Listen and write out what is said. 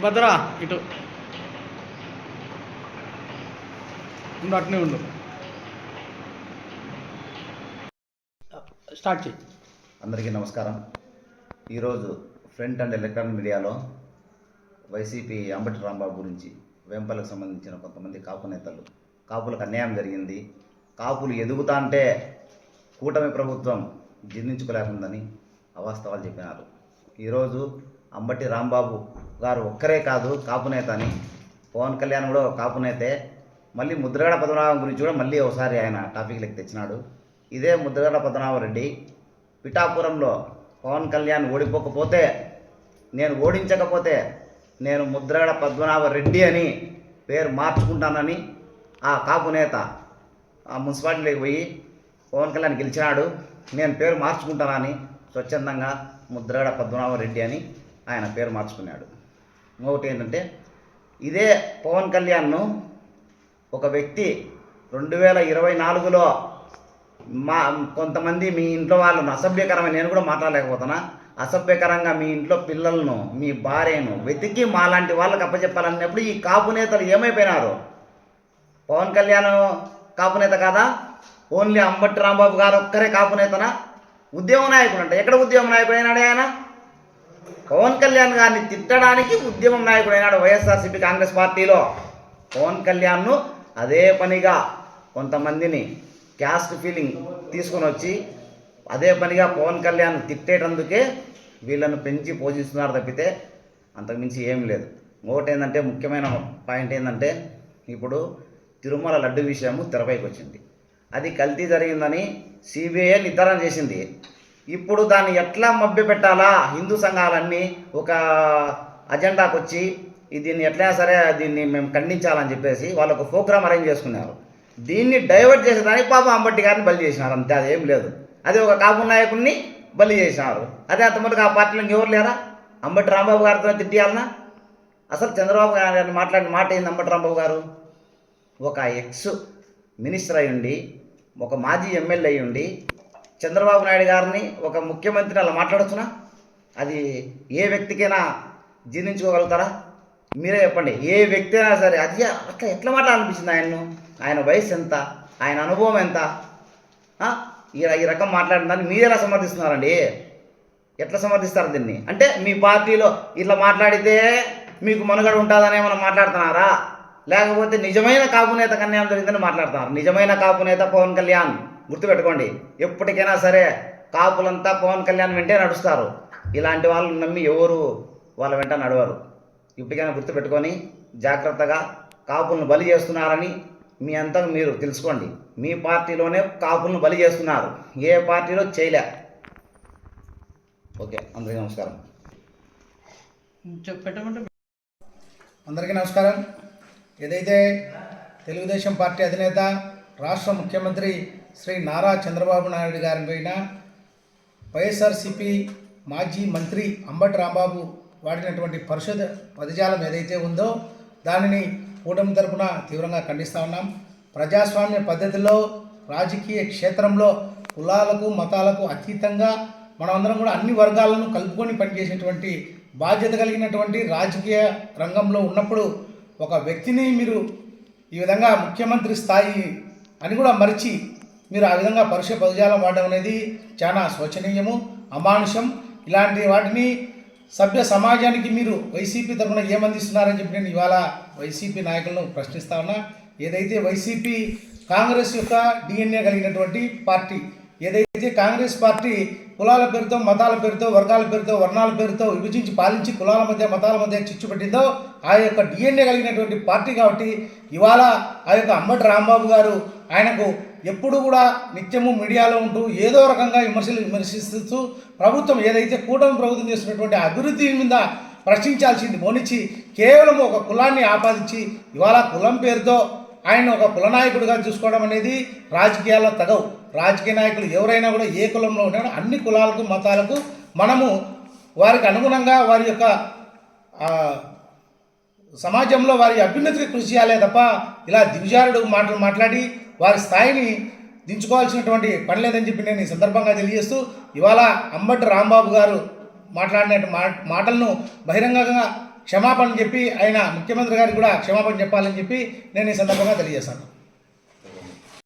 భద్రా ఇటు ఉండు, అట్నే ఉండు. స్టార్ట్ చేయి. అందరికీ నమస్కారం. ఈరోజు ప్రింట్ అండ్ ఎలక్ట్రానిక్ మీడియాలో వైసీపీ అంబటి రాంబాబు గురించి వేంపల్లికి సంబంధించిన కొంతమంది కాపు నేతలు, కాపులకు అన్యాయం జరిగింది, కాపులు ఎదుగుతా అంటే కూటమి ప్రభుత్వం జీర్ణించుకోలేకుందని అవాస్తవాలు చెప్పినారు. ఈరోజు అంబటి రాంబాబు గారు ఒక్కరే కాదు కాపు నేత అని, పవన్ కళ్యాణ్ కూడా కాపు నేతే. మళ్ళీ ముద్రగడ పద్మనాభం గురించి కూడా మళ్ళీ ఒకసారి ఆయన టాపిక్లకి తెచ్చినాడు. ఇదే ముద్రగడ పద్మనాభరెడ్డి పిఠాపురంలో పవన్ కళ్యాణ్ ఓడిపోకపోతే, నేను ఓడించకపోతే నేను ముద్రగడ పద్మనాభరెడ్డి అని పేరు మార్చుకుంటానని ఆ కాపు నేత ఆ మున్సిపాలిటీలోకి పోయి పవన్ కళ్యాణ్ గెలిచినాడు, నేను పేరు మార్చుకుంటానని స్వచ్ఛందంగా ముద్రగడ పద్మనాభరెడ్డి అని ఆయన పేరు మార్చుకున్నాడు. ఇంకొకటి ఏంటంటే, ఇదే పవన్ కళ్యాణ్ను ఒక వ్యక్తి 2024లో కొంతమంది మీ ఇంట్లో వాళ్ళను అసభ్యకరమైన, నేను కూడా మాట్లాడలేకపోతున్నా, అసభ్యకరంగా మీ ఇంట్లో పిల్లలను మీ భార్యను వెతికి మాలాంటి వాళ్ళకి అప్పచెప్పాలన్నప్పుడు ఈ కాపు నేతలు ఏమైపోయినారు? పవన్ కళ్యాణ్ కాపు నేత కాదా? ఓన్లీ అంబటి రాంబాబు గారు ఒక్కరే కాపు నేతనా? ఉద్యమ నాయకుడు అంటే ఎక్కడ ఉద్యమ నాయకుడు అయినాడు ఆయన? పవన్ కళ్యాణ్ గారిని తిట్టడానికి ఉద్యమం నాయకుడు అయినాడు వైఎస్ఆర్సీపీ కాంగ్రెస్ పార్టీలో. పవన్ కళ్యాణ్ను అదే పనిగా కొంతమందిని క్యాస్ట్ ఫీలింగ్ తీసుకొని వచ్చి అదే పనిగా పవన్ కళ్యాణ్ తిట్టేటందుకే వీళ్ళను పెంచి పోషిస్తున్నారు తప్పితే అంతకుమించి ఏం లేదు. ఇంకొకటి ఏంటంటే, ముఖ్యమైన పాయింట్ ఏంటంటే, ఇప్పుడు తిరుమల లడ్డు విషయము తెరపైకి వచ్చింది. అది కల్తీ జరిగిందని సిబిఐ నిర్ధారణ చేసింది. ఇప్పుడు దాన్ని ఎట్లా మభ్యపెట్టాలా, హిందూ సంఘాలన్నీ ఒక అజెండాకు వచ్చి దీన్ని ఎట్లయినా సరే దీన్ని మేము ఖండించాలని చెప్పేసి వాళ్ళు ఒక ప్రోగ్రామ్ అరేంజ్ చేసుకున్నారు. దీన్ని డైవర్ట్ చేసేదానికి పాప అంబటి గారిని బలి చేసినారు, అంతే, అదేం లేదు. అదే ఒక కాపు నాయకుడిని బలి చేసినారు. అదే అంతమందికి ఆ పార్టీలో ఎవరు లేరా? అంబటి రాంబాబు గారితో తిట్టియాలనా? అసలు చంద్రబాబు గారిని మాట్లాడిన మాట ఏంది? అంబటి రాంబాబు గారు ఒక ఎక్స్ మినిస్టర్ అయ్యుండి, ఒక మాజీ ఎమ్మెల్యే అయ్యుండి చంద్రబాబు నాయుడు గారిని ఒక ముఖ్యమంత్రిని అలా మాట్లాడొచ్చునా? అది ఏ వ్యక్తికైనా జీర్ణించుకోగలుగుతారా? మీరే చెప్పండి. ఏ వ్యక్తి అయినా సరే అది అట్లా ఎట్లా మాట్లాడాలనిపించింది ఆయన్ను? ఆయన వయసు ఎంత, ఆయన అనుభవం ఎంత? ఈ రకం మాట్లాడిన దాన్ని మీరు ఎలా సమర్థిస్తున్నారండి? ఎట్లా సమర్థిస్తారు దీన్ని? అంటే మీ పార్టీలో ఇట్లా మాట్లాడితే మీకు మనుగడ ఉంటుందని ఏమైనా మాట్లాడుతున్నారా? లేకపోతే నిజమైన కాపు నేత కన్యాయం జరిగిందని మాట్లాడుతున్నారు? నిజమైన కాపు నేత పవన్ కళ్యాణ్, గుర్తుపెట్టుకోండి. ఎప్పటికైనా సరే కాపులంతా పవన్ కళ్యాణ్ వెంటే నడుస్తారు. ఇలాంటి వాళ్ళని నమ్మి ఎవరు వాళ్ళ వెంట నడవరు. ఇప్పటికైనా గుర్తుపెట్టుకొని జాగ్రత్తగా కాపులను బలి చేస్తున్నారని మీ అంతా మీరు తెలుసుకోండి. మీ పార్టీలోనే కాపులను బలి చేస్తున్నారు, ఏ పార్టీలో చేయలే. ఓకే, అందరికీ నమస్కారం. అందరికీ నమస్కారం. ఏదైతే తెలుగుదేశం పార్టీ అధినేత, రాష్ట్ర ముఖ్యమంత్రి శ్రీ నారా చంద్రబాబు నాయుడు గారి పైన వైఎస్ఆర్సీపీ మాజీ మంత్రి అంబటి రాంబాబు వాడినటువంటి పరిషత్ పదజాలం ఏదైతే ఉందో దానిని కూటమి తరపున తీవ్రంగా ఖండిస్తూ ఉన్నాం. ప్రజాస్వామ్య పద్ధతిలో రాజకీయ క్షేత్రంలో కులాలకు మతాలకు అతీతంగా మనమందరం కూడా అన్ని వర్గాలను కలుపుకొని పనిచేసేటువంటి బాధ్యత కలిగినటువంటి రాజకీయ రంగంలో ఉన్నప్పుడు ఒక వ్యక్తిని మీరు ఈ విధంగా ముఖ్యమంత్రి స్థాయి అని కూడా మరిచి మీరు ఆ విధంగా పరుష పదజాలం వాడడం అనేది చాలా శోచనీయము, అమానుషం. ఇలాంటి వాటిని సభ్య సమాజానికి మీరు వైసీపీ తరఫున ఏమందిస్తున్నారని చెప్పి నేను ఇవాళ వైసీపీ నాయకులను ప్రశ్నిస్తా ఉన్నా. ఏదైతే వైసీపీ కాంగ్రెస్ యొక్క డిఎన్ఏ కలిగినటువంటి పార్టీ, ఏదైతే కాంగ్రెస్ పార్టీ కులాల పేరుతో, మతాల పేరుతో, వర్గాల పేరుతో, వర్ణాల పేరుతో విభజించి పాలించి కులాల మధ్య మతాల మధ్య చిచ్చు పెట్టిందో ఆ యొక్క డిఎన్ఏ కలిగినటువంటి పార్టీ. కాబట్టి ఇవాళ ఆ యొక్క అంబటి రాంబాబు గారు ఆయనకు ఎప్పుడు కూడా నిత్యము మీడియాలో ఉంటూ ఏదో రకంగా విమర్శిస్తూ ప్రభుత్వం ఏదైతే కూటమి ప్రభుత్వం చేస్తున్నటువంటి అభివృద్ధి మీద ప్రశ్నించాల్సింది పోనిచ్చి కేవలం ఒక కులాన్ని ఆపాదించి ఇవాళ కులం పేరుతో ఆయన ఒక కులనాయకుడిగా చూసుకోవడం అనేది రాజకీయాల్లో తగవు. రాజకీయ నాయకులు ఎవరైనా కూడా ఏ కులంలో ఉన్నా అన్ని కులాలకు మతాలకు మనము వారికి అనుగుణంగా వారి యొక్క సమాజంలో వారి అభ్యున్నతికి కృషి చేయాలే తప్ప ఇలా దిగజారుడు మాటలు మాట్లాడి వారి స్థాయిని దించుకోవాల్సినటువంటి పని లేదని చెప్పి నేను ఈ సందర్భంగా తెలియజేస్తూ, ఇవాళ అంబటి రాంబాబు గారు మాట్లాడిన మాటలను బహిరంగంగా క్షమాపణ చెప్పి ఆయన ముఖ్యమంత్రి గారికి కూడా క్షమాపణ చెప్పాలని చెప్పి నేను ఈ సందర్భంగా తెలియజేశాను.